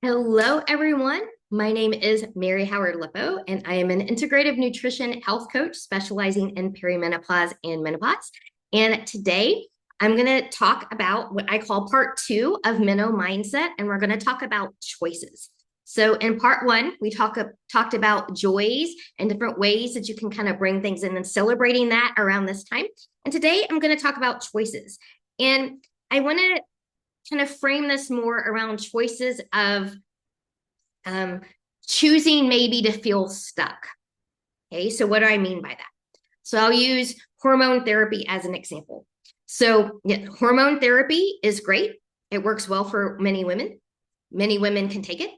Hello, everyone. My name is Mary Howard Lippo, and I am an integrative nutrition health coach specializing in perimenopause and menopause. And today I'm going to talk about what I call part two of MenoMindset, and we're going to talk about choices. So, in part one, we talked about joys and different ways that you can kind of bring things in and celebrating that around this time. And today I'm going to talk about choices. And I want to kind of frame this more around choices of um, choosing maybe to feel stuck. Okay, so what do I mean by that? So I'll use hormone therapy as an example. So yeah, hormone therapy is great. It works well for many women. Many women can take it.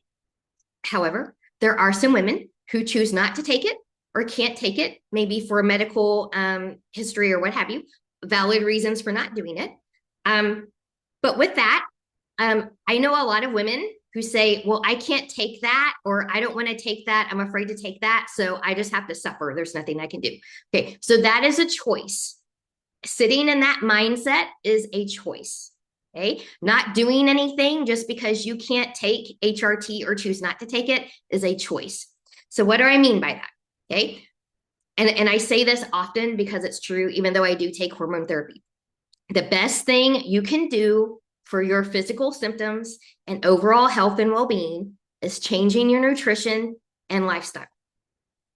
However, there are some women who choose not to take it or can't take it, maybe for a medical history or what have you, valid reasons for not doing it. But with that, I know a lot of women who say, well, I can't take that, or I don't want to take that. I'm afraid to take that. So I just have to suffer. There's nothing I can do. Okay. So that is a choice. Sitting in that mindset is a choice. Okay. Not doing anything just because you can't take HRT or choose not to take it is a choice. So what do I mean by that? Okay. And I say this often because it's true, even though I do take hormone therapy. The best thing you can do for your physical symptoms and overall health and well-being is changing your nutrition and lifestyle.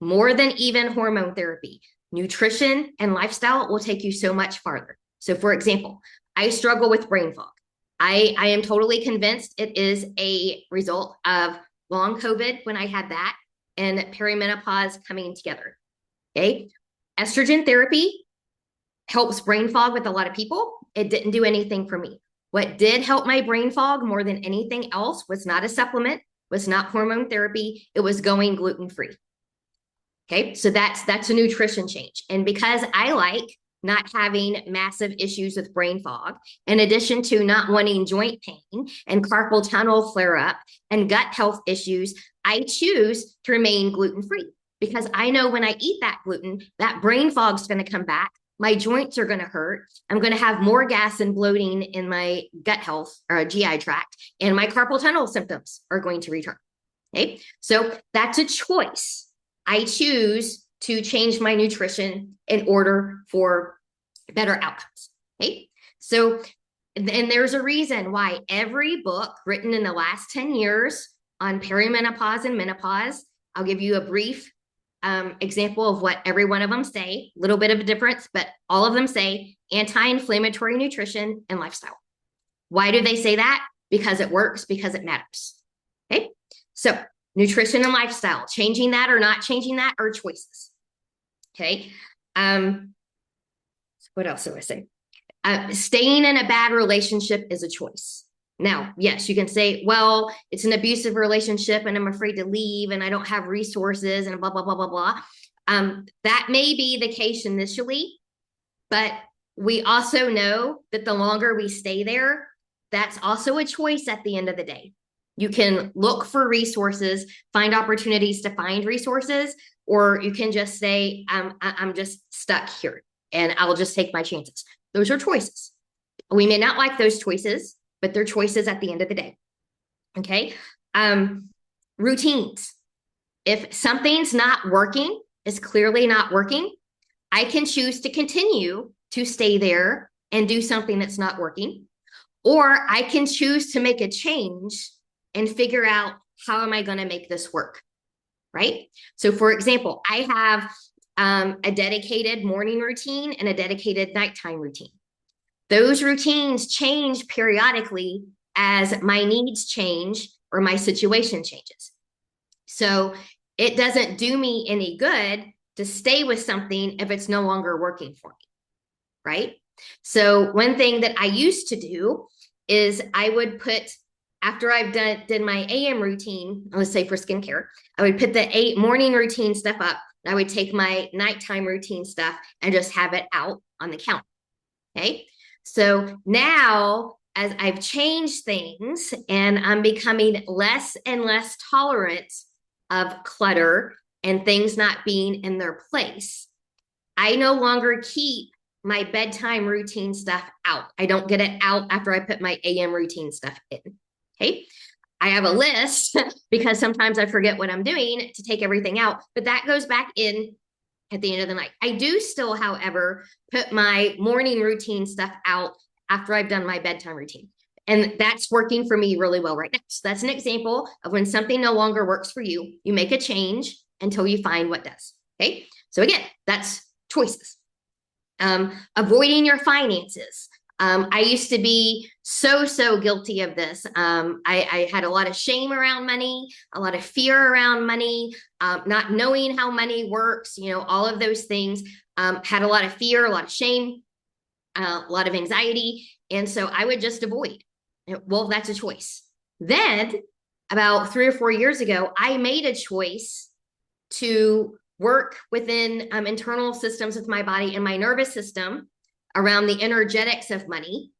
More than even hormone therapy, nutrition and lifestyle will take you so much farther. So for example, I struggle with brain fog. I am totally convinced it is a result of long COVID when I had that and perimenopause coming together. Okay. Estrogen therapy helps brain fog with a lot of people. It didn't do anything for me. What did help my brain fog more than anything else was not a supplement, was not hormone therapy. It was going gluten-free. Okay, so that's a nutrition change. And because I like not having massive issues with brain fog, in addition to not wanting joint pain and carpal tunnel flare up and gut health issues, I choose to remain gluten-free because I know when I eat that gluten, that brain fog's going to come back. My joints are going to hurt. I'm going to have more gas and bloating in my gut health or GI tract, and my carpal tunnel symptoms are going to return. Okay, so that's a choice. I choose to change my nutrition in order for better outcomes. Okay, so and there's a reason why every book written in the last 10 years on perimenopause and menopause, I'll give you a brief example of what every one of them say, a little bit of a difference, but all of them say anti-inflammatory nutrition and lifestyle. Why do they say that? Because it works, because it matters. Okay, so nutrition and lifestyle, changing that or not changing that are choices. Okay, what else do I say? Staying in a bad relationship is a choice. Now, yes, you can say, well, it's an abusive relationship and I'm afraid to leave and I don't have resources and blah, blah, blah, blah, blah. That may be the case initially, but we also know that the longer we stay there, that's also a choice at the end of the day. You can look for resources, find opportunities to find resources, or you can just say, I'm just stuck here and I'll just take my chances. Those are choices. We may not like those choices, but they're choices at the end of the day. Okay. Routines. If something's not working, is clearly not working, I can choose to continue to stay there and do something that's not working. Or I can choose to make a change and figure out how am I going to make this work? Right. So for example, I have a dedicated morning routine and a dedicated nighttime routine. Those routines change periodically as my needs change or my situation changes. So it doesn't do me any good to stay with something if it's no longer working for me, right? So one thing that I used to do is I would put, after I've did my AM routine, let's say for skincare, I would put the morning routine stuff up. I would take my nighttime routine stuff and just have it out on the counter. Okay. So now, as I've changed things and I'm becoming less and less tolerant of clutter and things not being in their place, I no longer keep my bedtime routine stuff out. I don't get it out after I put my AM routine stuff in. Okay. I have a list because sometimes I forget what I'm doing to take everything out, but that goes back in at the end of the night. I do still, however, put my morning routine stuff out after I've done my bedtime routine. And that's working for me really well right now. So that's an example of when something no longer works for you, you make a change until you find what does. Okay. So again, that's choices. Avoiding your finances. I used to be so guilty of this. I had a lot of shame around money, a lot of fear around money, not knowing how money works, all of those things. Had a lot of fear, a lot of shame, a lot of anxiety. And so I would just avoid. Well, that's a choice. Then about 3 or 4 years ago, I made a choice to work within internal systems with my body and my nervous system around the energetics of money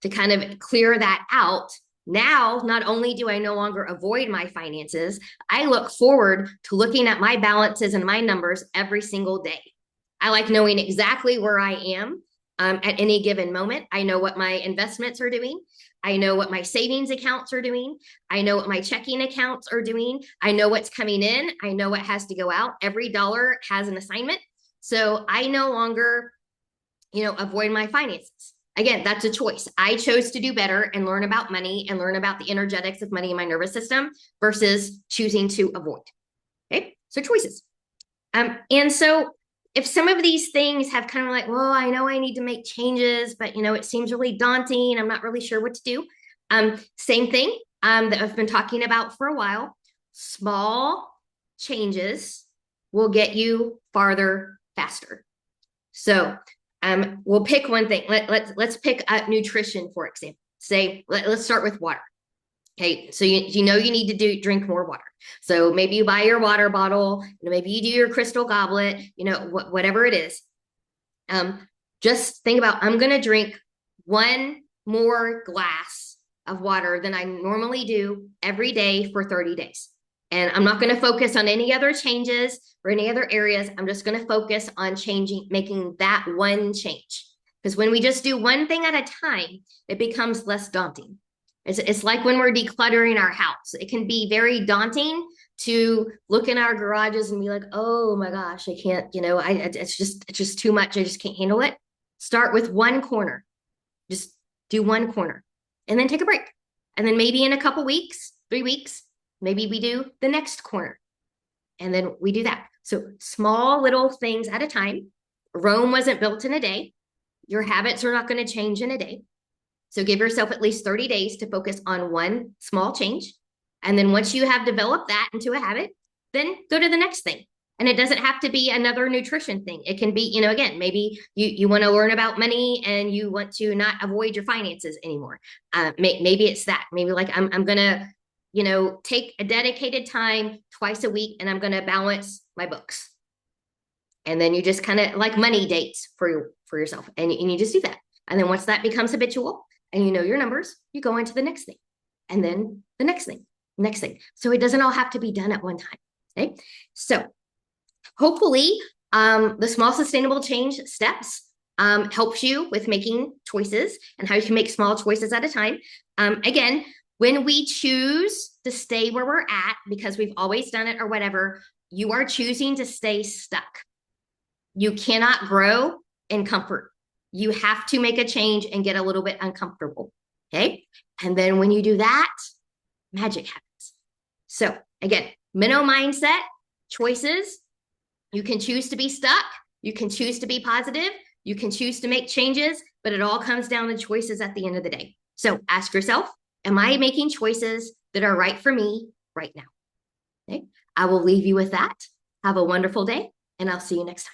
to kind of clear that out. Now, not only do I no longer avoid my finances, I look forward to looking at my balances and my numbers every single day. I like knowing exactly where I am at any given moment. I know what my investments are doing. I know what my savings accounts are doing. I know what my checking accounts are doing. I know what's coming in. I know what has to go out. Every dollar has an assignment. So I no longer, avoid my finances. Again, that's a choice. I chose to do better and learn about money and learn about the energetics of money in my nervous system versus choosing to avoid. Okay, so choices. And so if some of these things have kind of like, well, I know I need to make changes, but it seems really daunting. I'm not really sure what to do. Same thing that I've been talking about for a while. Small changes will get you farther faster. So we'll pick one thing. Let's pick nutrition, for example. Say, let's start with water. Okay, so you need to drink more water. So maybe you buy your water bottle, maybe you do your crystal goblet, whatever it is. Just think about, I'm going to drink one more glass of water than I normally do every day for 30 days. And I'm not going to focus on any other changes or any other areas. I'm just going to focus on making that one change. Because when we just do one thing at a time, it becomes less daunting. It's like when we're decluttering our house. It can be very daunting to look in our garages and be like, oh my gosh, I can't, it's just too much. I just can't handle it. Start with one corner. Just do one corner and then take a break. And then maybe in a couple weeks, 3 weeks, maybe we do the next corner. And then we do that. So small little things at a time. Rome wasn't built in a day. Your habits are not going to change in a day. So give yourself at least 30 days to focus on one small change. And then once you have developed that into a habit, then go to the next thing. And it doesn't have to be another nutrition thing. It can be, again, maybe you want to learn about money and you want to not avoid your finances anymore. Maybe it's that. Maybe like I'm going to, take a dedicated time twice a week and I'm going to balance my books. And then you just kind of like money dates for yourself. And you just do that. And then once that becomes habitual, and you know your numbers, you go into the next thing, and then the next thing. So it doesn't all have to be done at one time. Okay. So hopefully the small sustainable change steps helps you with making choices and how you can make small choices at a time. Again, when we choose to stay where we're at because we've always done it or whatever, you are choosing to stay stuck. You cannot grow in comfort. You have to make a change and get a little bit uncomfortable. Okay. And then when you do that, magic happens. So again, MenoMindset, choices. You can choose to be stuck. You can choose to be positive. You can choose to make changes, but it all comes down to choices at the end of the day. So ask yourself, am I making choices that are right for me right now? Okay. I will leave you with that. Have a wonderful day, and I'll see you next time.